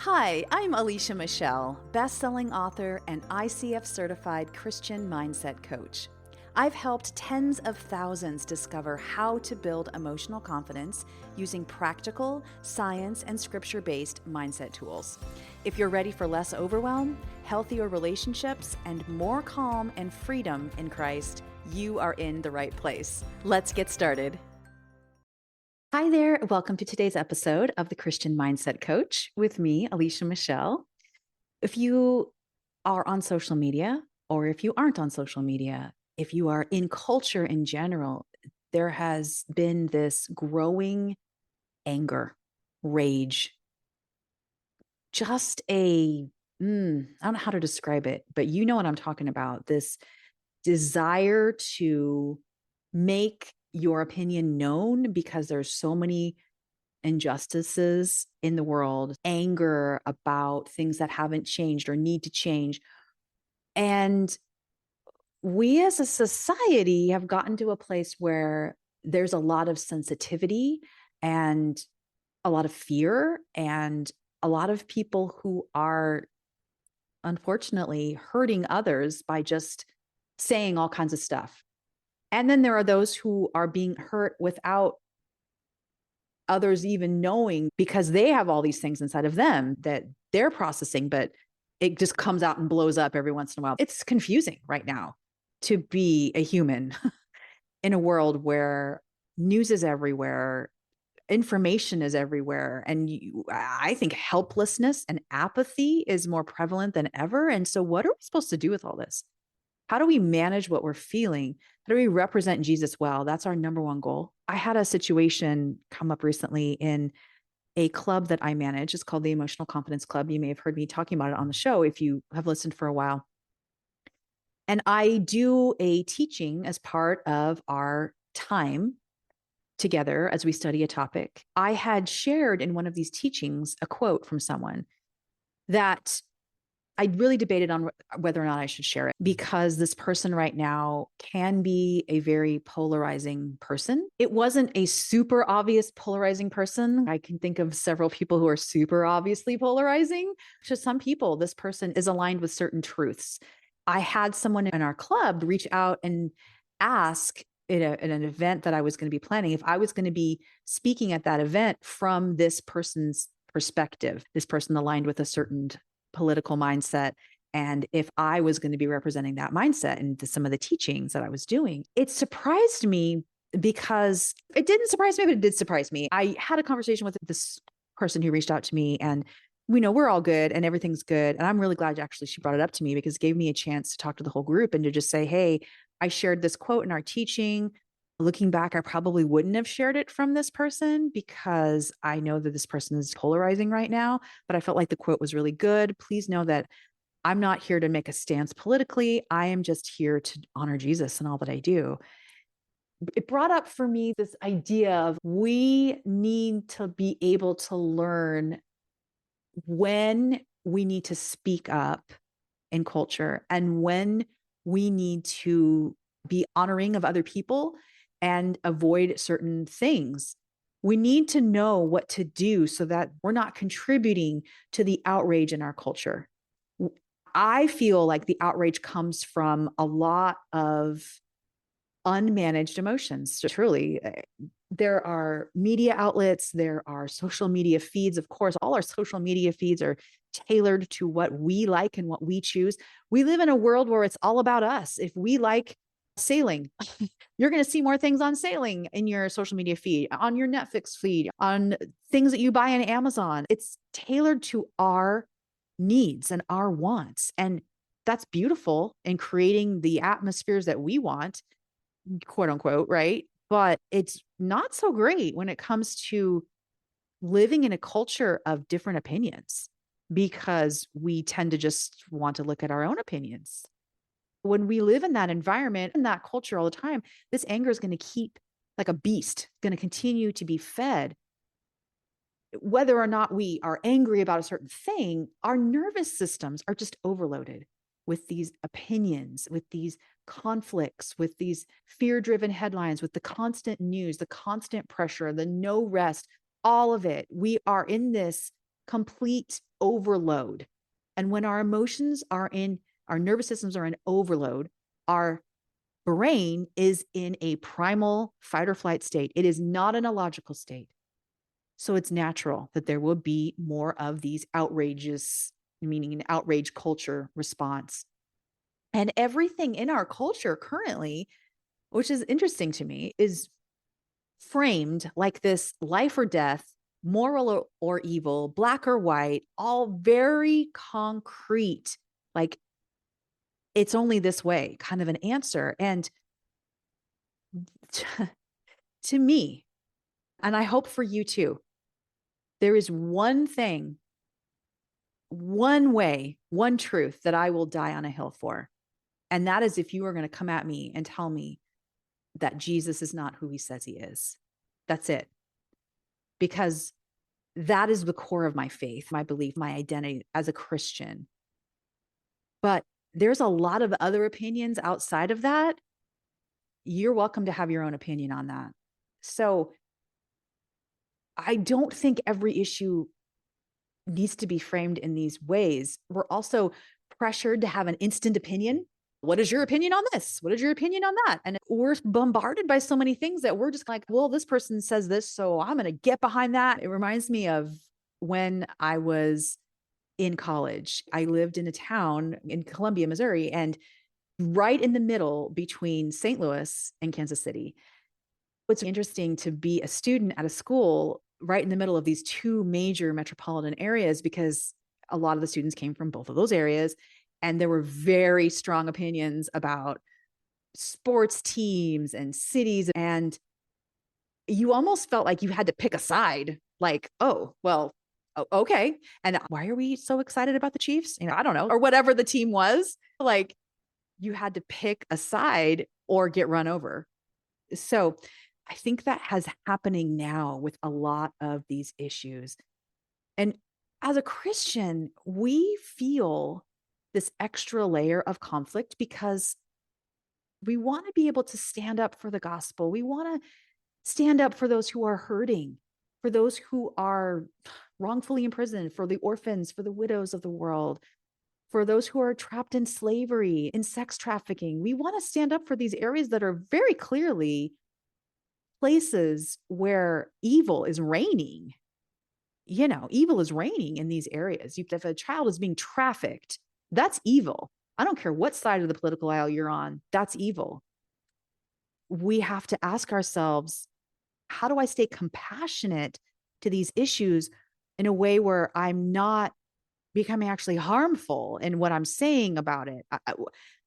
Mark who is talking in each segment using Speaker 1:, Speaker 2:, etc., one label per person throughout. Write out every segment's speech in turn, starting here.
Speaker 1: Hi, I'm Alicia Michelle, best-selling author and ICF-certified Christian mindset coach. I've helped tens of thousands discover how to build emotional confidence using practical, science, and scripture-based mindset tools. If you're ready for less overwhelm, healthier relationships, and more calm and freedom in Christ, you are in the right place. Let's get started. Hi there. Welcome to today's episode of the Christian Mindset Coach with me, Alicia Michelle. If you are on social media, or if you aren't on social media, if you are in culture in general, there has been this growing anger, rage, just I don't know how to describe it, but you know what I'm talking about. This desire to make your opinion known because there's so many injustices in the world, anger about things that haven't changed or need to change. And we as a society have gotten to a place where there's a lot of sensitivity and a lot of fear and a lot of people who are unfortunately hurting others by just saying all kinds of stuff. And then there are those who are being hurt without others even knowing because they have all these things inside of them that they're processing, but it just comes out and blows up every once in a while. It's confusing right now to be a human in a world where news is everywhere, information is everywhere. And I think helplessness and apathy is more prevalent than ever. And so, what are we supposed to do with all this? How do we manage what we're feeling? How do we represent Jesus well? That's our number one goal. I had a situation come up recently in a club that I manage. It's called the Emotional Confidence Club. You may have heard me talking about it on the show if you have listened for a while. And I do a teaching as part of our time together as we study a topic. I had shared in one of these teachings a quote from someone that I really debated on whether or not I should share it because this person right now can be a very polarizing person. It wasn't a super obvious polarizing person. I can think of several people who are super obviously polarizing. To some people, this person is aligned with certain truths. I had someone in our club reach out and ask in an event that I was going to be planning if I was going to be speaking at that event from this person's perspective, this person aligned with a certain political mindset, and if I was going to be representing that mindset in some of the teachings that I was doing. It surprised me because it didn't surprise me, but it did surprise me. I had a conversation with this person who reached out to me, and we know we're all good and everything's good. And I'm really glad actually she brought it up to me because it gave me a chance to talk to the whole group and to just say, hey, I shared this quote in our teaching. Looking back, I probably wouldn't have shared it from this person because I know that this person is polarizing right now, but I felt like the quote was really good. Please know that I'm not here to make a stance politically. I am just here to honor Jesus and all that I do. It brought up for me this idea of we need to be able to learn when we need to speak up in culture and when we need to be honoring of other people and avoid certain things. We need to know what to do so that we're not contributing to the outrage in our culture. I feel like the outrage comes from a lot of unmanaged emotions. Truly, there are media outlets, there are social media feeds. Of course, all our social media feeds are tailored to what we like and what we choose. We live in a world where it's all about us. If we like sailing, you're going to see more things on sailing in your social media feed, on your Netflix feed, on things that you buy on Amazon. It's tailored to our needs and our wants. And that's beautiful in creating the atmospheres that we want, quote unquote, right? But it's not so great when it comes to living in a culture of different opinions because we tend to just want to look at our own opinions. When we live in that environment and that culture all the time, this anger is going to keep like a beast, going to continue to be fed. Whether or not we are angry about a certain thing, our nervous systems are just overloaded with these opinions, with these conflicts, with these fear-driven headlines, with the constant news, the constant pressure, the no rest, all of it. We are in this complete overload. And when our our nervous systems are in overload, our brain is in a primal fight or flight state. It is not in a logical state. So it's natural that there will be more of these outrages, meaning an outrage culture response. And everything in our culture currently, which is interesting to me, is framed like this life or death, moral or evil, black or white, all very concrete, like it's only this way kind of an answer. And to me, and I hope for you too, there is one thing, one way, one truth that I will die on a hill for. And that is if you are going to come at me and tell me that Jesus is not who he says he is. That's it. Because that is the core of my faith, my belief, my identity as a Christian. But there's a lot of other opinions outside of that. You're welcome to have your own opinion on that. So I don't think every issue needs to be framed in these ways. We're also pressured to have an instant opinion. What is your opinion on this? What is your opinion on that? And we're bombarded by so many things that we're just like, well, this person says this, so I'm going to get behind that. It reminds me of when I was in college. I lived in a town in Columbia, Missouri, and right in the middle between St. Louis and Kansas City. It's interesting to be a student at a school right in the middle of these two major metropolitan areas because a lot of the students came from both of those areas. And there were very strong opinions about sports teams and cities. And you almost felt like you had to pick a side, like, oh, well, okay. And why are we so excited about the Chiefs? I don't know, or whatever the team was. Like you had to pick a side or get run over. So I think that has happening now with a lot of these issues. And as a Christian, we feel this extra layer of conflict because we want to be able to stand up for the gospel. We want to stand up for those who are hurting, for those who are wrongfully imprisoned, for the orphans, for the widows of the world, for those who are trapped in slavery, in sex trafficking. We want to stand up for these areas that are very clearly places where evil is reigning. Evil is reigning in these areas. If a child is being trafficked, that's evil. I don't care what side of the political aisle you're on, that's evil. We have to ask ourselves, how do I stay compassionate to these issues in a way where I'm not becoming actually harmful in what I'm saying about it?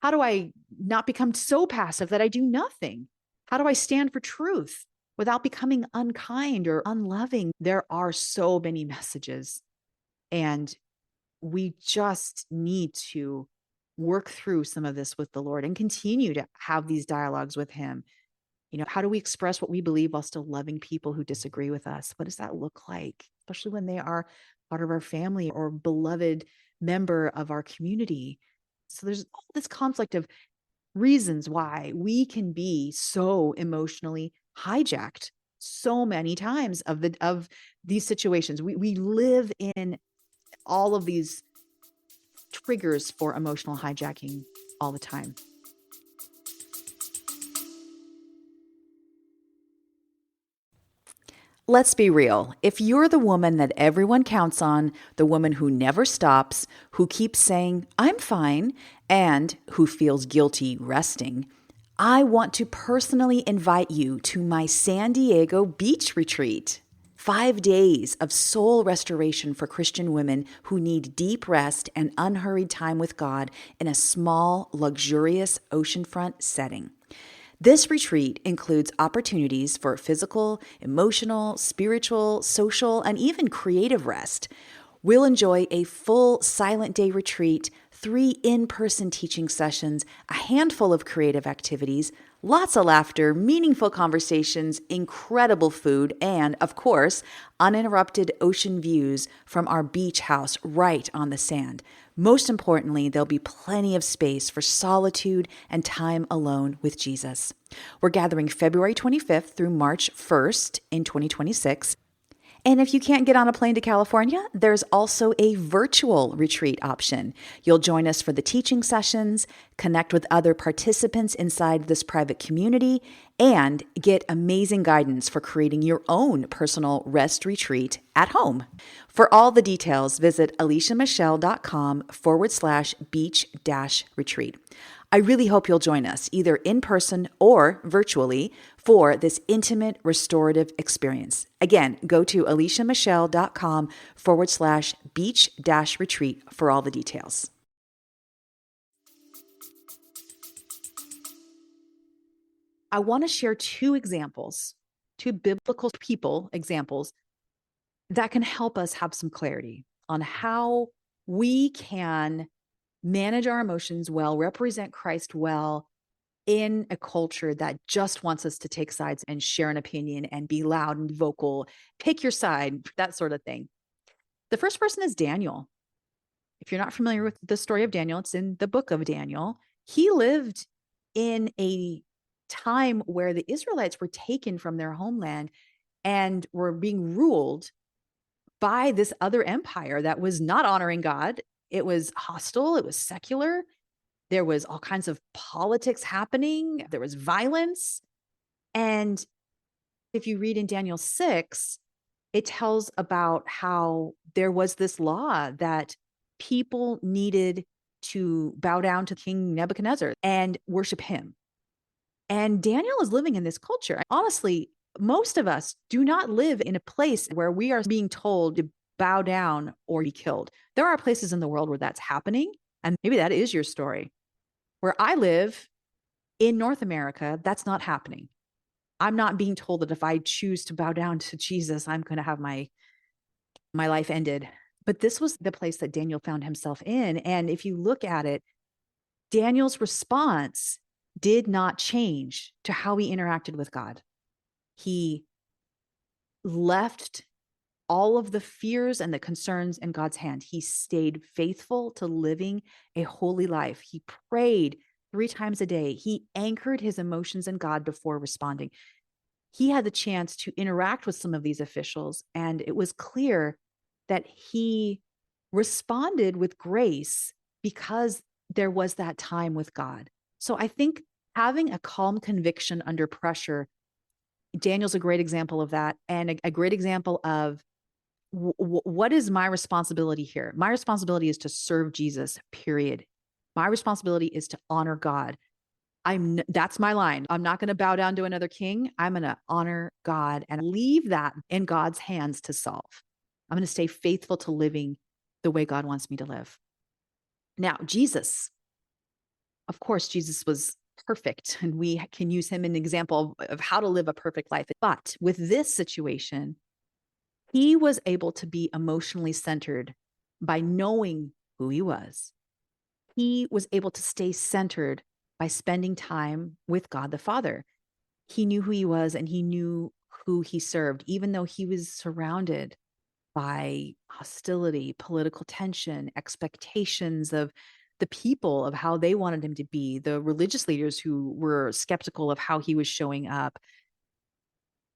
Speaker 1: How do I not become so passive that I do nothing? How do I stand for truth without becoming unkind or unloving? There are so many messages, and we just need to work through some of this with the Lord and continue to have these dialogues with him. How do we express what we believe while still loving people who disagree with us? What does that look like, especially when they are part of our family or beloved member of our community? So there's all this conflict of reasons why we can be so emotionally hijacked so many times of these situations. We live in all of these triggers for emotional hijacking all the time. Let's be real. If you're the woman that everyone counts on, the woman who never stops, who keeps saying, I'm fine, and who feels guilty resting, I want to personally invite you to my San Diego beach retreat. 5 days of soul restoration for Christian women who need deep rest and unhurried time with God in a small, luxurious oceanfront setting. This retreat includes opportunities for physical, emotional, spiritual, social, and even creative rest. We'll enjoy a full silent day retreat, 3 in-person teaching sessions, a handful of creative activities, lots of laughter, meaningful conversations, incredible food, and, of course, uninterrupted ocean views from our beach house right on the sand. Most importantly, there'll be plenty of space for solitude and time alone with Jesus. We're gathering February 25th through March 1st in 2026. And if you can't get on a plane to California, there's also a virtual retreat option. You'll join us for the teaching sessions, connect with other participants inside this private community, and get amazing guidance for creating your own personal rest retreat at home. For all the details, visit aliciamichelle.com/beach-retreat. I really hope you'll join us either in person or virtually for this intimate restorative experience. Again, go to aliciamichelle.com/beach-retreat for all the details. I want to share two examples, two biblical people examples that can help us have some clarity on how we can manage our emotions well, represent Christ well in a culture that just wants us to take sides and share an opinion and be loud and vocal, pick your side, that sort of thing. The first person is Daniel. If you're not familiar with the story of Daniel, it's in the book of Daniel. He lived in a time where the Israelites were taken from their homeland and were being ruled by this other empire that was not honoring God. It was hostile, it was secular. There was all kinds of politics happening. There was violence. And if you read in Daniel 6, it tells about how there was this law that people needed to bow down to King Nebuchadnezzar and worship him. And Daniel is living in this culture. Honestly, most of us do not live in a place where we are being told to bow down or be killed. There are places in the world where that's happening. And maybe that is your story. Where I live in North America, that's not happening. I'm not being told that if I choose to bow down to Jesus, I'm going to have my life ended. But this was the place that Daniel found himself in. And if you look at it, Daniel's response did not change to how he interacted with God. He left all of the fears and the concerns in God's hand. He stayed faithful to living a holy life. He prayed 3 times a day. He anchored his emotions in God before responding. He had the chance to interact with some of these officials, and it was clear that he responded with grace because there was that time with God. So I think having a calm conviction under pressure, Daniel's a great example of that, and a great example of what is my responsibility here? My responsibility is to serve Jesus, period. My responsibility is to honor God. That's my line. I'm not going to bow down to another king. I'm going to honor God and leave that in God's hands to solve. I'm going to stay faithful to living the way God wants me to live. Now, Jesus, of course, Jesus was perfect, and we can use him as an example of how to live a perfect life. But with this situation, he was able to be emotionally centered by knowing who he was. He was able to stay centered by spending time with God the Father. He knew who he was and he knew who he served, even though he was surrounded by hostility, political tension, expectations of the people of how they wanted him to be, the religious leaders who were skeptical of how he was showing up.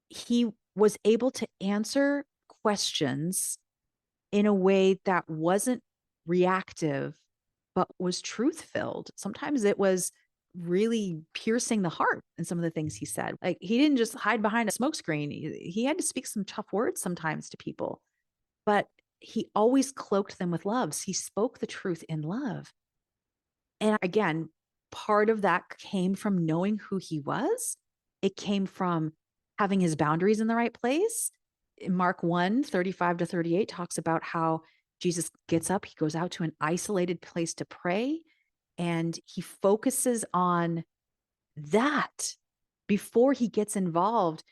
Speaker 1: He was able to answer questions in a way that wasn't reactive, but was truth filled. Sometimes it was really piercing the heart in some of the things he said. Like, he didn't just hide behind a smokescreen. He had to speak some tough words sometimes to people, but he always cloaked them with love. He spoke the truth in love. And again, part of that came from knowing who he was. It came from having his boundaries in the right place. Mark 1:35-38 talks about how Jesus gets up, he goes out to an isolated place to pray, and he focuses on that before he gets involved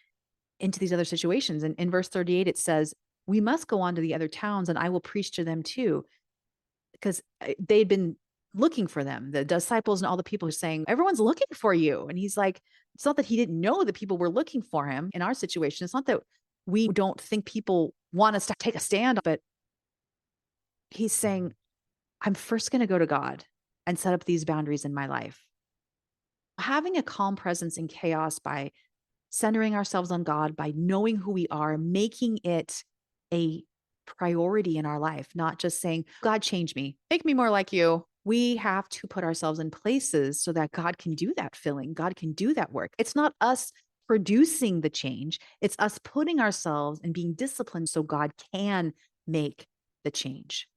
Speaker 1: into these other situations. And in verse 38, it says, "We must go on to the other towns, and I will preach to them too." Because they'd been looking for them, the disciples and all the people who are saying, "Everyone's looking for you." And he's like, it's not that he didn't know that people were looking for him in our situation. It's not that we don't think people want us to take a stand, but he's saying, I'm first going to go to God and set up these boundaries in my life. Having a calm presence in chaos by centering ourselves on God, by knowing who we are, making it a priority in our life, not just saying, God, change me, make me more like you. We have to put ourselves in places so that God can do that filling. God can do that work. It's not us producing the change, it's us putting ourselves and being disciplined so God can make the change.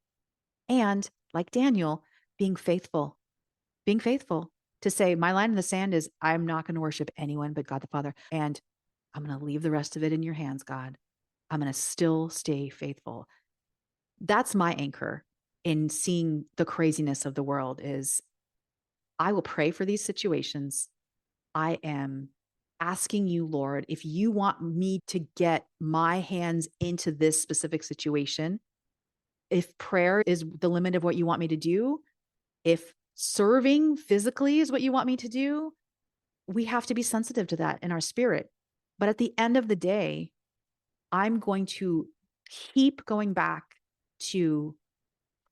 Speaker 1: And like Daniel, being faithful to say, my line in the sand is, I'm not going to worship anyone but God the Father. And I'm going to leave the rest of it in your hands, God. I'm going to still stay faithful. That's my anchor in seeing the craziness of the world is I will pray for these situations. I am asking you, Lord, if you want me to get my hands into this specific situation, if prayer is the limit of what you want me to do, if serving physically is what you want me to do, we have to be sensitive to that in our spirit. But at the end of the day, I'm going to keep going back to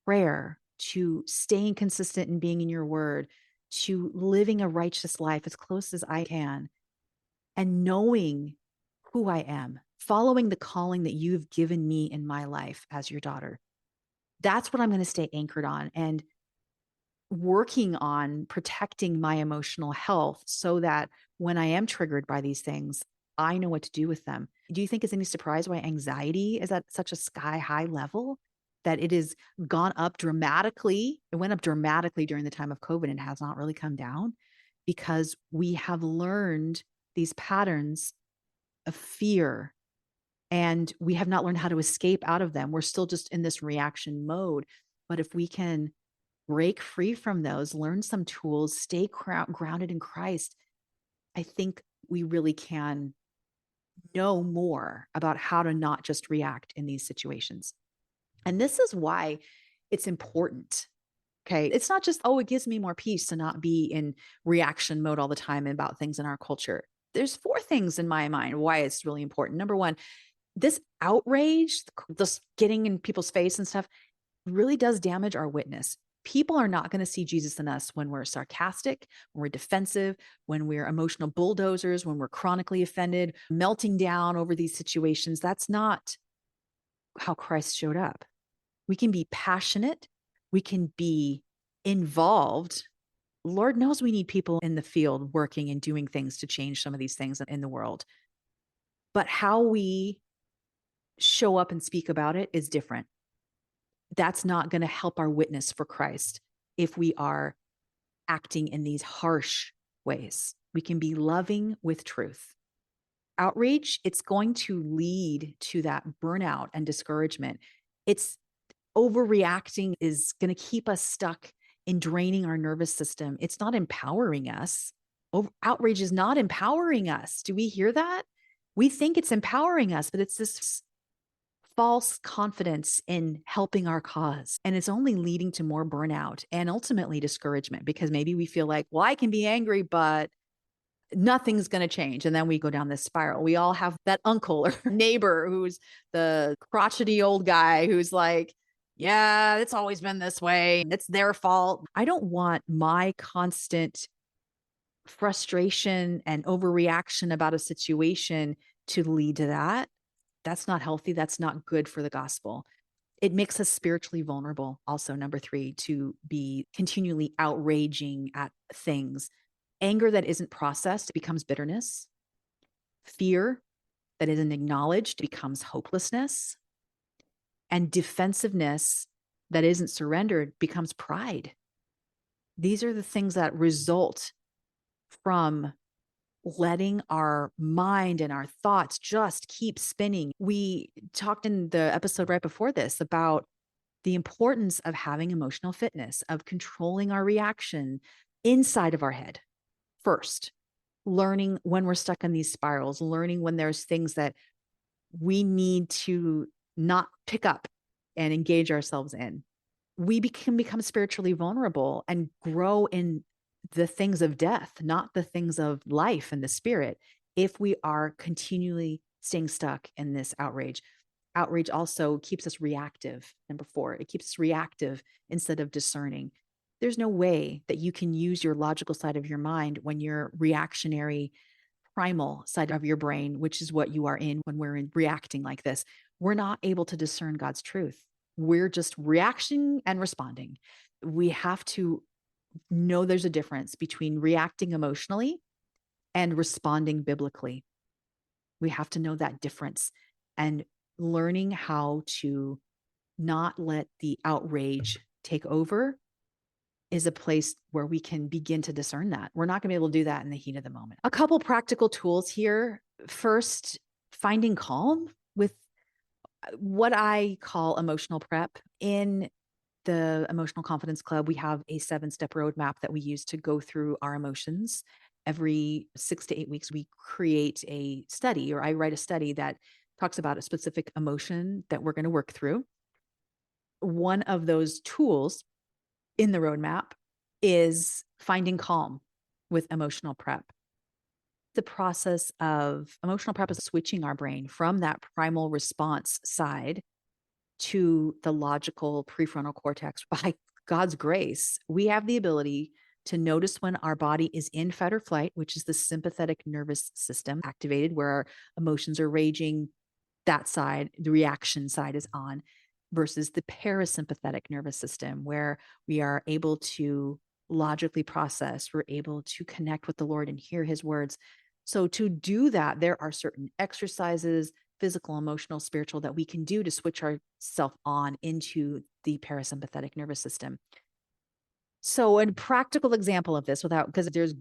Speaker 1: prayer, to staying consistent and being in your word, to living a righteous life as close as I can, and knowing who I am, following the calling that you've given me in my life as your daughter. That's what I'm going to stay anchored on and working on protecting my emotional health so that when I am triggered by these things, I know what to do with them. Do you think it's any surprise why anxiety is at such a sky high level? That it has gone up dramatically. It went up dramatically during the time of COVID and has not really come down because we have learned these patterns of fear and we have not learned how to escape out of them. We're still just in this reaction mode. But if we can break free from those, learn some tools, stay grounded in Christ, I think we really can know more about how to not just react in these situations. And this is why it's important. Okay. It's not just, oh, it gives me more peace to not be in reaction mode all the time about things in our culture. There's four things in my mind why it's really important. Number one, this outrage, this getting in people's face and stuff really does damage our witness. People are not going to see Jesus in us when we're sarcastic, when we're defensive, when we're emotional bulldozers, when we're chronically offended, melting down over these situations. That's not how Christ showed up. We can be passionate, we can be involved. Lord knows we need people in the field working and doing things to change some of these things in the world. But how we show up and speak about it is different. That's not going to help our witness for Christ if we are acting in these harsh ways. We can be loving with truth. Outrage, it's going to lead to that burnout and discouragement. It's overreacting is going to keep us stuck in draining our nervous system. It's not empowering us. Outrage is not empowering us. Do we hear that? We think it's empowering us, but it's this false confidence in helping our cause. And it's only leading to more burnout and ultimately discouragement because maybe we feel like, well, I can be angry, but nothing's going to change. And then we go down this spiral. We all have that uncle or neighbor who's the crotchety old guy who's like, yeah, it's always been this way. It's their fault. I don't want my constant frustration and overreaction about a situation to lead to that. That's not healthy. That's not good for the gospel. It makes us spiritually vulnerable. Also, number three, to be continually outraging at things. Anger that isn't processed becomes bitterness. Fear that isn't acknowledged becomes hopelessness. And defensiveness that isn't surrendered becomes pride. These are the things that result from letting our mind and our thoughts just keep spinning. We talked in the episode right before this about the importance of having emotional fitness, of controlling our reaction inside of our head first, learning when we're stuck in these spirals, learning when there's things that we need to not pick up and engage ourselves in. We can become spiritually vulnerable and grow in the things of death, not the things of life and the spirit, if we are continually staying stuck in this outrage. Outrage also keeps us reactive. Number four, it keeps us reactive instead of discerning. There's no way that you can use your logical side of your mind when your reactionary primal side of your brain, which is what you are in when we're reacting like this. we're not able to discern God's truth. We're just reacting and responding. We have to know there's a difference between reacting emotionally and responding biblically. We have to know that difference and learning how to not let the outrage take over is a place where we can begin to discern that. We're not going to be able to do that in the heat of the moment. A couple practical tools here. First, finding calm with what I call emotional prep. In the Emotional Confidence Club, we have a 7-step roadmap that we use to go through our emotions. Every 6 to 8 weeks, we create a study, or I write a study that talks about a specific emotion that we're going to work through. One of those tools in the roadmap is finding calm with emotional prep. The process of emotional prep is switching our brain from that primal response side to the logical prefrontal cortex. By God's grace, we have the ability to notice when our body is in fight or flight, which is the sympathetic nervous system activated, where our emotions are raging. That side, the reaction side, is on, versus the parasympathetic nervous system, where we are able to logically process, we're able to connect with the Lord and hear his words. So to do that, there are certain exercises, physical, emotional, spiritual, that we can do to switch ourselves on into the parasympathetic nervous system. So a practical example of this, because there's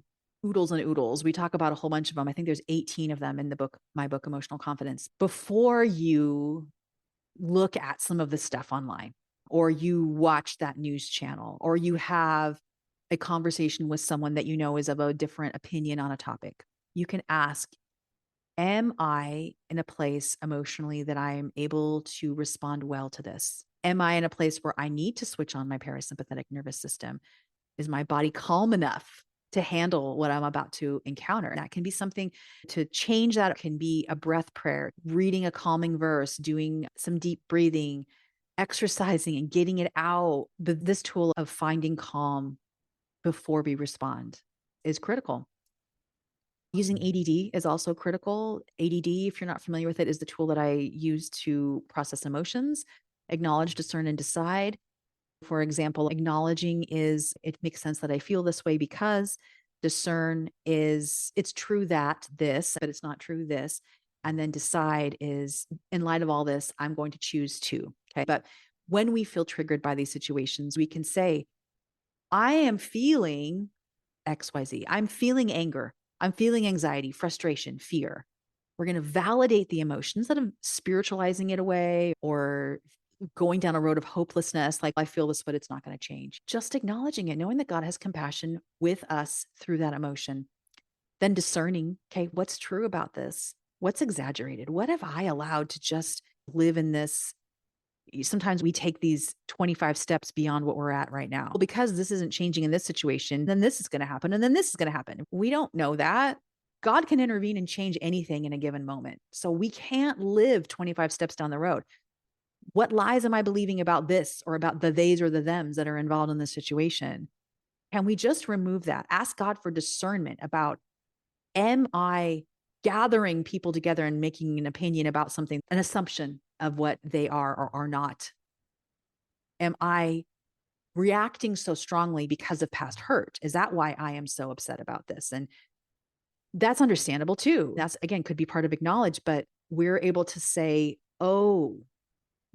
Speaker 1: oodles and oodles, we talk about a whole bunch of them. I think there's 18 of them in the book, my book, Emotional Confidence. Before you look at some of the stuff online, or you watch that news channel, or you have a conversation with someone that you know is of a different opinion on a topic, you can ask, am I in a place emotionally that I am able to respond well to this? Am I in a place where I need to switch on my parasympathetic nervous system? Is my body calm enough to handle what I'm about to encounter? And that can be something to change. That can be a breath prayer, reading a calming verse, doing some deep breathing, exercising and getting it out. But this tool of finding calm before we respond is critical. Using ADD is also critical. ADD, if you're not familiar with it, is the tool that I use to process emotions, acknowledge, discern, and decide. For example, acknowledging is, it makes sense that I feel this way because. Discern is, it's true that this, but it's not true this. And then decide is, in light of all this, I'm going to choose to. Okay. But when we feel triggered by these situations, we can say, I am feeling XYZ. I'm feeling anger. I'm feeling anxiety, frustration, fear. We're going to validate the emotion instead of spiritualizing it away or going down a road of hopelessness, like I feel this, but it's not going to change. Just acknowledging it, knowing that God has compassion with us through that emotion. Then discerning, okay, what's true about this? What's exaggerated? What have I allowed to just live in this? Sometimes we take these 25 steps beyond what we're at right now. Well, because this isn't changing in this situation, then this is going to happen. And then this is going to happen. We don't know that. God can intervene and change anything in a given moment. So we can't live 25 steps down the road. What lies am I believing about this, or about the theys or the thems that are involved in this situation? Can we just remove that? Ask God for discernment about, am I gathering people together and making an opinion about something, an assumption of what they are or are not? Am I reacting so strongly because of past hurt? Is that why I am so upset about this? And that's understandable too. That's, again, could be part of acknowledge, but we're able to say, oh,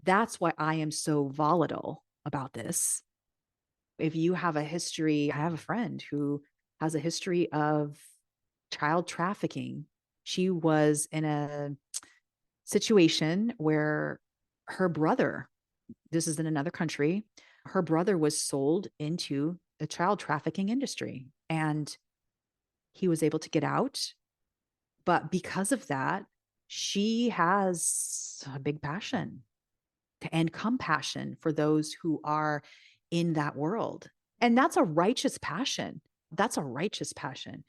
Speaker 1: that's why I am so volatile about this. If you have a history, I have a friend who has a history of child trafficking. She was in a situation where her brother, this is in another country, her brother was sold into the child trafficking industry, and he was able to get out. But because of that, she has a big passion and compassion for those who are in that world. And that's a righteous passion. That's a righteous passion.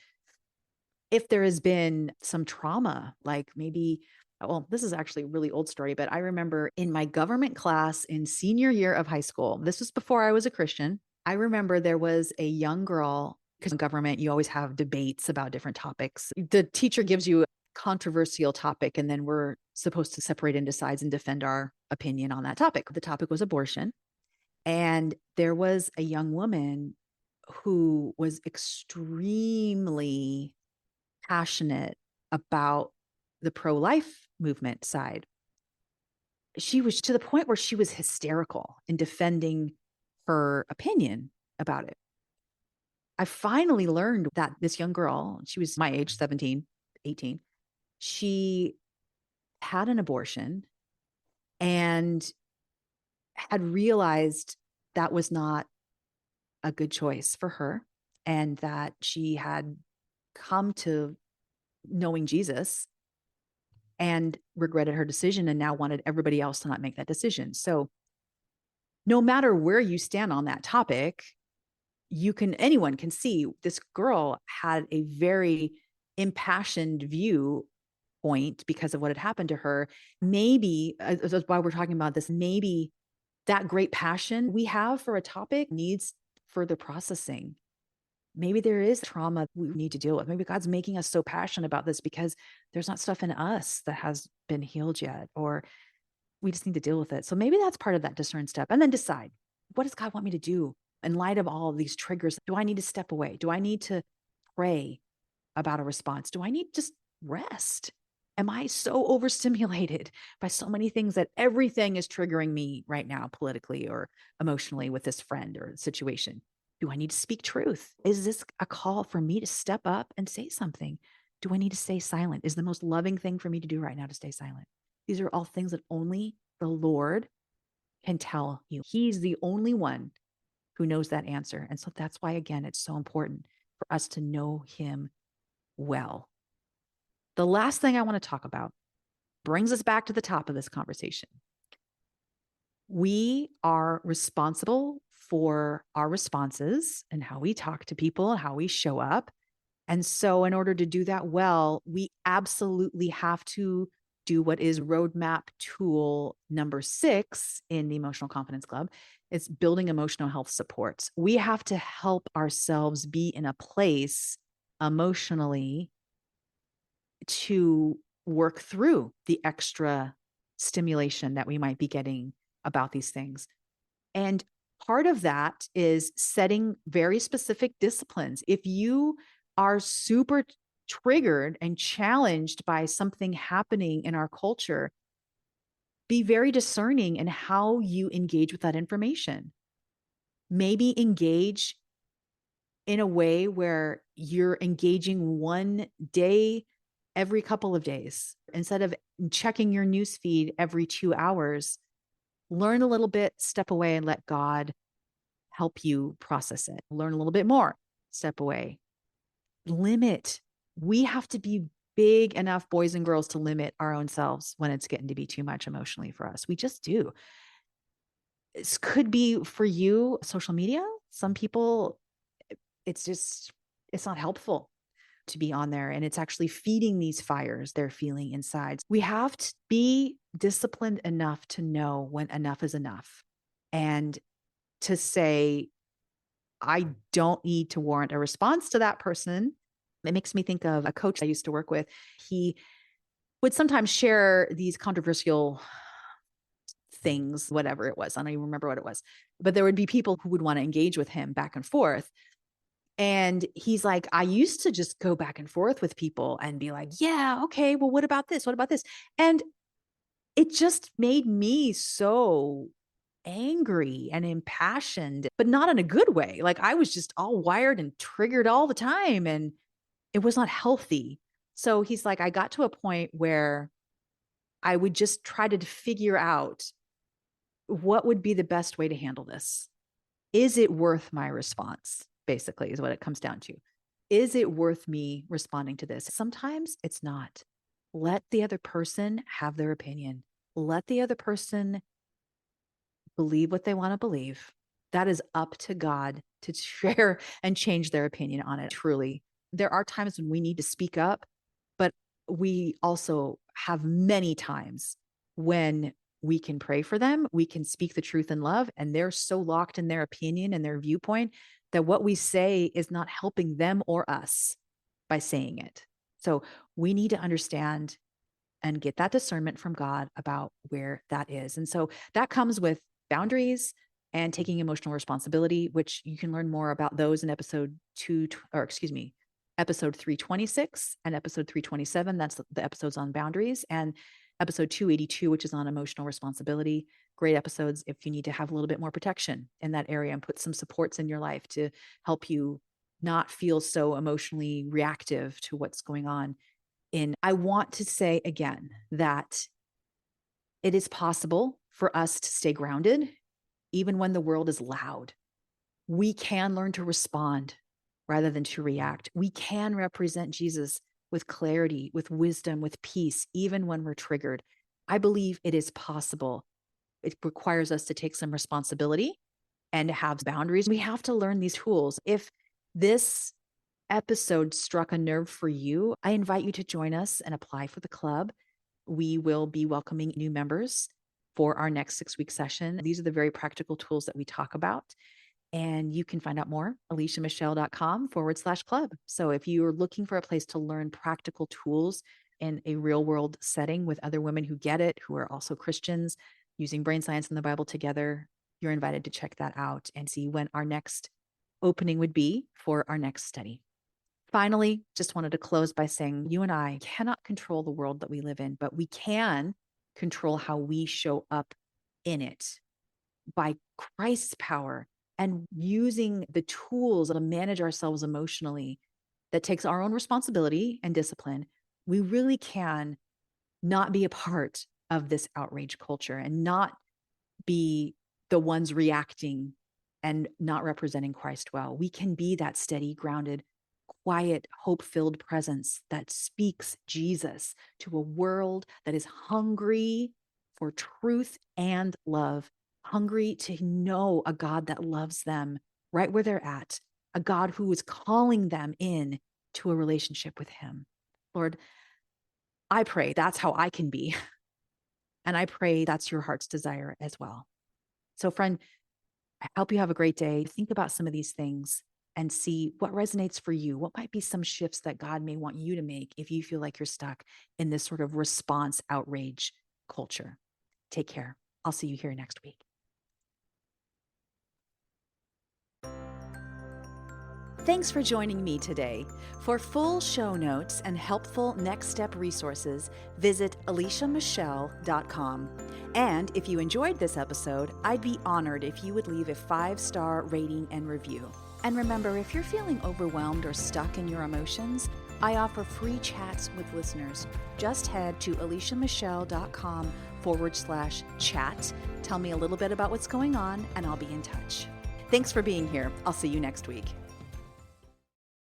Speaker 1: If there has been some trauma, like maybe, well, this is actually a really old story, but I remember in my government class in senior year of high school, this was before I was a Christian. I remember there was a young girl, because in government, you always have debates about different topics. The teacher gives you controversial topic, and then we're supposed to separate into sides and defend our opinion on that topic. The topic was abortion. And there was a young woman who was extremely passionate about the pro-life movement side. She was to the point where she was hysterical in defending her opinion about it. I finally learned that this young girl, she was my age, 17, 18, she had an abortion and had realized that was not a good choice for her, and that she had come to knowing Jesus and regretted her decision and now wanted everybody else to not make that decision. So no matter where you stand on that topic, anyone can see this girl had a very impassioned viewpoint because of what had happened to her. Maybe that's why we're talking about this. Maybe that great passion we have for a topic needs further processing. Maybe there is trauma we need to deal with. Maybe God's making us so passionate about this because there's not stuff in us that has been healed yet, or we just need to deal with it. So maybe that's part of that discern step. And then decide, what does God want me to do in light of all of these triggers? Do I need to step away? Do I need to pray about a response? Do I need to just rest? Am I so overstimulated by so many things that everything is triggering me right now, politically or emotionally, with this friend or situation? Do I need to speak truth? Is this a call for me to step up and say something? Do I need to stay silent? Is the most loving thing for me to do right now to stay silent? These are all things that only the Lord can tell you. He's the only one who knows that answer. And so that's why, again, it's so important for us to know him well. The last thing I want to talk about brings us back to the top of this conversation. We are responsible for our responses and how we talk to people and how we show up. And so in order to do that well, we absolutely have to do what is roadmap tool number 6 in the Emotional Confidence Club. It's building emotional health supports. We have to help ourselves be in a place emotionally to work through the extra stimulation that we might be getting about these things. And part of that is setting very specific disciplines. If you are super triggered and challenged by something happening in our culture, be very discerning in how you engage with that information. Maybe engage in a way where you're engaging one day every couple of days. Instead of checking your newsfeed every 2 hours, learn a little bit, step away, and let God help you process it. Learn a little bit more, step away. Limit. We have to be big enough boys and girls to limit our own selves when it's getting to be too much emotionally for us. We just do. This could be for you, social media. Some people, it's not helpful to be on there, and it's actually feeding these fires they're feeling inside. We have to be disciplined enough to know when enough is enough, and to say, I don't need to warrant a response to that person. It makes me think of a coach I used to work with. He would sometimes share these controversial things, whatever it was. I don't even remember what it was, but there would be people who would want to engage with him back and forth. And he's like, I used to just go back and forth with people and be like, yeah, okay, well, what about this? What about this? And it just made me so angry and impassioned, but not in a good way. Like I was just all wired and triggered all the time, and it was not healthy. So he's like, I got to a point where I would just try to figure out what would be the best way to handle this. Is it worth my response? Basically, is what it comes down to. Is it worth me responding to this? Sometimes it's not. Let the other person have their opinion. Let the other person believe what they want to believe. That is up to God to share and change their opinion on it. Truly, there are times when we need to speak up, but we also have many times when we can pray for them. We can speak the truth in love, and they're so locked in their opinion and their viewpoint that what we say is not helping them or us by saying it. So we need to understand and get that discernment from God about where that is. And so that comes with boundaries and taking emotional responsibility, which you can learn more about those in episode 326 and episode 327. That's the episodes on boundaries, and episode 282, which is on emotional responsibility. Great episodes if you need to have a little bit more protection in that area and put some supports in your life to help you not feel so emotionally reactive to what's going on. I want to say again that it is possible for us to stay grounded even when the world is loud. We can learn to respond rather than to react. We can represent Jesus with clarity, with wisdom, with peace, even when we're triggered. I believe it is possible. It requires us to take some responsibility and to have boundaries. We have to learn these tools. If this episode struck a nerve for you, I invite you to join us and apply for the club. We will be welcoming new members for our next 6-week session. These are the very practical tools that we talk about. And you can find out more, aliciamichelle.com/club. So if you're looking for a place to learn practical tools in a real world setting with other women who get it, who are also Christians, using brain science and the Bible together, you're invited to check that out and see when our next opening would be for our next study. Finally, just wanted to close by saying you and I cannot control the world that we live in, but we can control how we show up in it by Christ's power and using the tools to manage ourselves emotionally that takes our own responsibility and discipline. We really can not be a part of this outrage culture and not be the ones reacting and not representing Christ well. We can be that steady, grounded, quiet, hope-filled presence that speaks Jesus to a world that is hungry for truth and love, hungry to know a God that loves them right where they're at, a God who is calling them in to a relationship with him. Lord, I pray that's how I can be. And I pray that's your heart's desire as well. So friend, I hope you have a great day. Think about some of these things and see what resonates for you. What might be some shifts that God may want you to make if you feel like you're stuck in this sort of response outrage culture. Take care. I'll see you here next week. Thanks for joining me today. For full show notes and helpful next step resources, visit aliciamichelle.com. And if you enjoyed this episode, I'd be honored if you would leave a 5-star rating and review. And remember, if you're feeling overwhelmed or stuck in your emotions, I offer free chats with listeners. Just head to aliciamichelle.com/chat. Tell me a little bit about what's going on, and I'll be in touch. Thanks for being here. I'll see you next week.